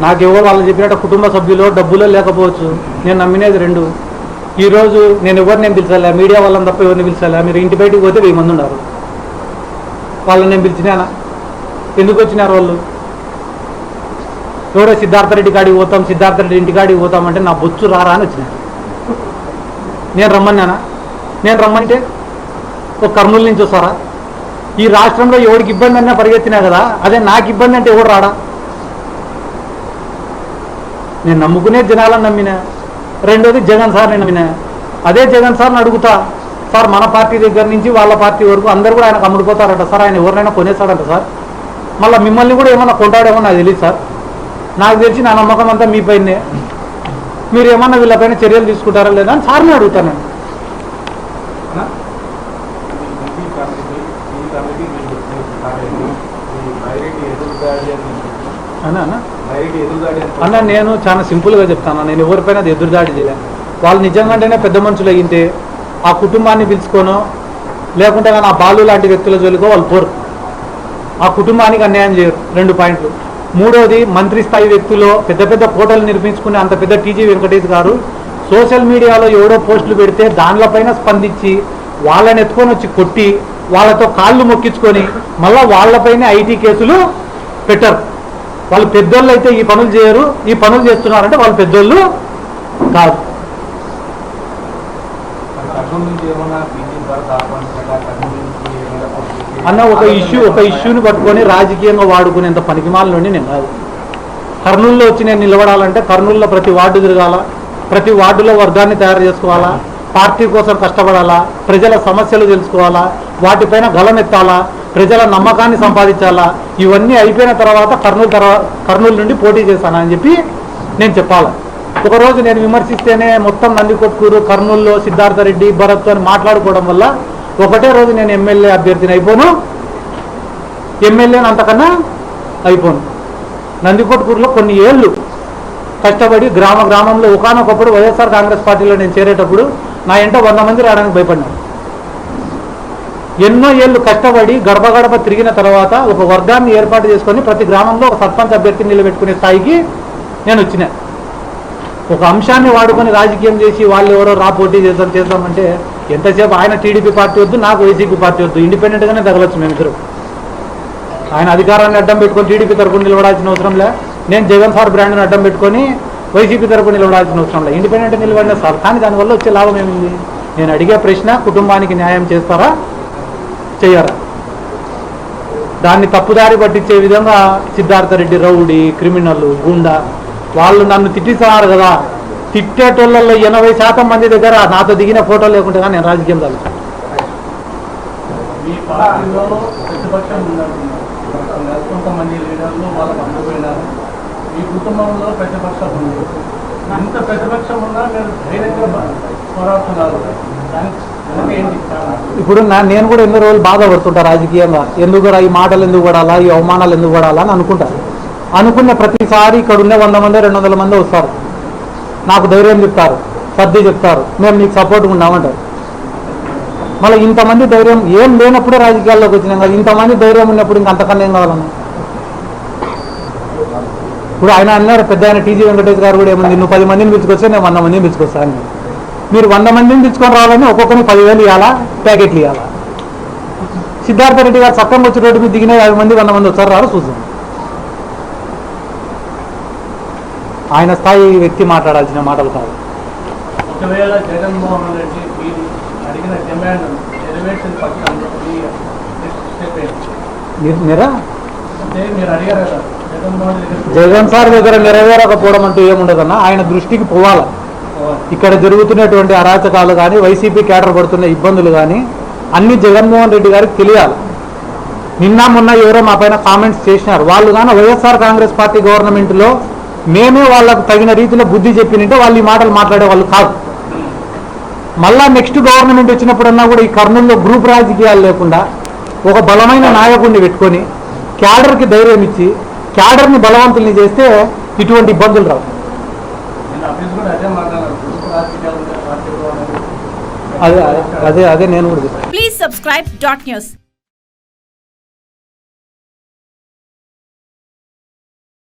నాకెవరు వాళ్ళు చెప్పినట్టు కుటుంబ సభ్యులు డబ్బులో లేకపోవచ్చు. నేను నమ్మినది రెండు. ఈరోజు నేను పిలిచాలా, మీడియా వాళ్ళని తప్ప ఎవరిని పిలిచాలా? మీరు ఇంటి బయటికి పోతే 1000 మంది ఉన్నారు. వాళ్ళని నేను పిలిచినానా? ఎందుకు వచ్చినారు వాళ్ళు? ఎవరో సిద్ధార్థ రెడ్డి కాడికి పోతాం, సిద్ధార్థ రెడ్డి ఇంటికాడికి పోతామంటే నా బొచ్చు రారా అని వచ్చినారు. నేను రమ్మన్నానా? నేను రమ్మంటే ఒక కర్నూలు నుంచి వస్తారా? ఈ రాష్ట్రంలో ఎవరికి ఇబ్బంది అన్నా పరిగెత్తినా కదా, అదే నాకు ఇబ్బంది అంటే ఎవరు రాడా? నేను నమ్ముకునే జనాలను నమ్మినా. రెండోది జగన్ సార్ని నమ్మినా. అదే జగన్ సార్ని అడుగుతా, సార్ మన పార్టీ దగ్గర నుంచి వాళ్ళ పార్టీ వరకు అందరూ కూడా ఆయనకు అమ్ముడుపోతారట సార్, ఆయన ఎవరినైనా కొనేస్తాడంట సార్, మళ్ళీ మిమ్మల్ని కూడా ఏమన్నా కొంటాడేమో నాకు తెలియదు సార్. నాకు తెలిసి నా నమ్మకం అంతా మీ పైనే. మీరు ఏమన్నా వీళ్ళపైన చర్యలు తీసుకుంటారా లేదా అని సార్ని అడుగుతాను నేను. అన్న నేను చాలా సింపుల్గా చెప్తాను, నేను ఎవరిపైన అది ఎదురుదాడి చేయలేను. వాళ్ళు నిజంగానే పెద్ద మనుషులు అయ్యింటే ఆ కుటుంబాన్ని పిలుచుకోనో లేకుంటే కానీ ఆ బాలు లాంటి వ్యక్తుల జోలికో వాళ్ళు పోరు. ఆ కుటుంబానికి అన్యాయం చేయరు. 2 పాయింట్లు. మూడోది, మంత్రి స్థాయి వ్యక్తులు పెద్ద పెద్ద కోటలు నిర్మించుకునే అంత పెద్ద టీజీ వెంకటేష్ గారు సోషల్ మీడియాలో ఎవడో పోస్టులు పెడితే దానిపైన స్పందించి వాళ్ళని ఎత్తుకొని వచ్చి కొట్టి వాళ్ళతో కాళ్ళు మొక్కించుకొని మళ్ళీ వాళ్ళపైన ఐటీ కేసులు పెట్టరు. వాళ్ళు పెద్దోళ్ళు అయితే ఈ పనులు చేయరు, ఈ పనులు చేస్తున్నారంటే వాళ్ళు పెద్దోళ్ళు కాదు. అన్న ఒక ఇష్యూని పట్టుకొని రాజకీయంగా వాడుకునేంత పనికిమాలని నేను కాదు. కర్నూలులో వచ్చి నేను నిలబడాలంటే కర్నూలులో ప్రతి వార్డు తిరగాల, ప్రతి వార్డులో వర్గాన్ని తయారు చేసుకోవాలా, పార్టీ కోసం కష్టపడాలా, ప్రజల సమస్యలు తెలుసుకోవాలా, వాటిపైన గలమెత్తాలా, ప్రజల నమ్మకాన్ని సంపాదించాలా. ఇవన్నీ అయిపోయిన తర్వాత కర్నూలు నుండి పోటీ చేశానా అని చెప్పి నేను చెప్పాలి. ఒకరోజు నేను విమర్శిస్తేనే మొత్తం నందికొట్కూరు, కర్నూలులో సిద్ధార్థ రెడ్డి, భరత్ అని మాట్లాడుకోవడం వల్ల ఒకటే రోజు నేను ఎమ్మెల్యే అభ్యర్థిని అయిపోను, ఎమ్మెల్యేని అంతకన్నా అయిపోను. నందికొట్కూరులో కొన్ని ఏళ్ళు కష్టపడి గ్రామంలో ఒకనొకప్పుడు వైఎస్ఆర్ కాంగ్రెస్ పార్టీలో నేను చేరేటప్పుడు నా ఎంట 100 మంది రావడానికి భయపడ్డాను. ఎన్నో ఏళ్ళు కష్టపడి గడప తిరిగిన తర్వాత ఒక వర్గాన్ని ఏర్పాటు చేసుకొని ప్రతి గ్రామంలో ఒక సర్పంచ్ అభ్యర్థిని నిలబెట్టుకునే స్థాయికి నేను వచ్చిన. ఒక అంశాన్ని వాడుకొని రాజకీయం చేసి వాళ్ళు ఎవరో పోటీ చేద్దామంటే ఎంతసేపు ఆయన టీడీపీ పార్టీ వద్దు, నాకు వైసీపీ పార్టీ వద్దు, ఇండిపెండెంట్గానే తగలొచ్చు మేమిద్దరు. ఆయన అధికారాన్ని అడ్డం పెట్టుకొని టీడీపీ తరపున నిలబడాల్సిన అవసరం లే, నేను జగన్ సార్ బ్రాండ్ని అడ్డం పెట్టుకొని వైసీపీ తరపున నిలబడాల్సిన అవసరం లే, ఇండిపెండెంట్ నిలబడిన సార్. కానీ దానివల్ల వచ్చే లాభం ఏమింది? నేను అడిగే ప్రశ్న, కుటుంబానికి న్యాయం చేస్తారా చెయ్యరా? దాన్ని తప్పుదారి పట్టించే విధంగా సిద్ధార్థ రెడ్డి రౌడీ, క్రిమినల్, గుండా వాళ్ళు నన్ను తిట్టిస్తున్నారు కదా. తిట్టేటోళ్ళల్లో 80% మంది దగ్గర నాతో దిగిన ఫోటో లేకుంటే కానీ నేను రాజకీయం తగ్గు. కొంతమంది లీడర్లు వాళ్ళకి అందపోయినారు. మీ కుటుంబంలో ప్రతిపక్షం ఉంది. ఇంత ప్రతిపక్షం ఉన్నా మీరు ధైర్యంగా పోరాడుతున్నారు. ఇప్పుడు నేను కూడా ఎన్నో రోజులు బాధపడుతుంటా రాజకీయంగా. ఎందుకు కూడా ఈ మాటలు ఎందుకు పడాలా, ఈ అవమానాలు ఎందుకు పడాలా అని అనుకుంటాను. అనుకున్న ప్రతిసారి ఇక్కడ ఉండే 100 మంది 200 మంది వస్తారు, నాకు ధైర్యం చెప్తారు, సర్ది చెప్తారు, మేము నీకు సపోర్ట్గా ఉన్నామంటారు. మళ్ళీ ఇంతమంది ధైర్యం ఏం లేనప్పుడే రాజకీయాల్లోకి వచ్చినాం కదా, ఇంతమంది ధైర్యం ఉన్నప్పుడు ఇంకంతకన్నా ఏం కావాలన్నా? ఇప్పుడు ఆయన అన్నారు, పెద్ద ఆయన టీజీ వెంకటేష్ గారు కూడా ఏముంది, నువ్వు 10 మందిని పిలుచుకొస్తే నేను 100 మందిని పిలుచుకొస్తాను. మీరు 100 మందిని పిలుచుకొని రావాలని ఒక్కొక్కరిని 10,000 ఇవ్వాలా, ప్యాకెట్లు ఇవ్వాలా? సిద్ధార్థ రెడ్డి గారు చక్కగా వచ్చి రోడ్డు మీద దిగిన 50 మంది 100 మంది వచ్చారు రారు చూసాం. ఆయన స్థాయి వ్యక్తి మాట్లాడాల్సిన మాటలు కాదు. ఒకవేళ జగన్మోహన్ రెడ్డి మీరు అడిగిన డిమాండ్ నెరవేర్చిన పక్షంలో మీరు అడిగారు కదా, జగన్ సార్ దగ్గర నెరవేరకపోవడం అంటూ ఏముండదన్నా. ఆయన దృష్టికి పోవాలి. ఇక్కడ జరుగుతున్నటువంటి అరాచకాలు కానీ, వైసీపీ కేడర్ పడుతున్న ఇబ్బందులు కానీ అన్ని జగన్మోహన్ రెడ్డి గారికి తెలియాలి. నిన్న మొన్న ఎవరో మా పైన కామెంట్స్ చేసినారు. వాళ్ళు కానీ వైఎస్ఆర్ కాంగ్రెస్ పార్టీ గవర్నమెంట్లో మేమే వాళ్ళకు తగిన రీతిలో బుద్ధి చెప్పినంటే వాళ్ళు ఈ మాటలు మాట్లాడే వాళ్ళు కాదు. మళ్ళా నెక్స్ట్ గవర్నమెంట్ వచ్చినప్పుడన్నా కూడా ఈ కర్నూలులో గ్రూప్ రాజకీయాలు లేకుండా ఒక బలమైన నాయకుడిని పెట్టుకొని క్యాడర్కి ధైర్యం ఇచ్చి క్యాడర్ని బలవంతుల్ని చేస్తే ఇటువంటి ఇబ్బందులు రావు. అదే నేను కూడా. Please subscribe .news.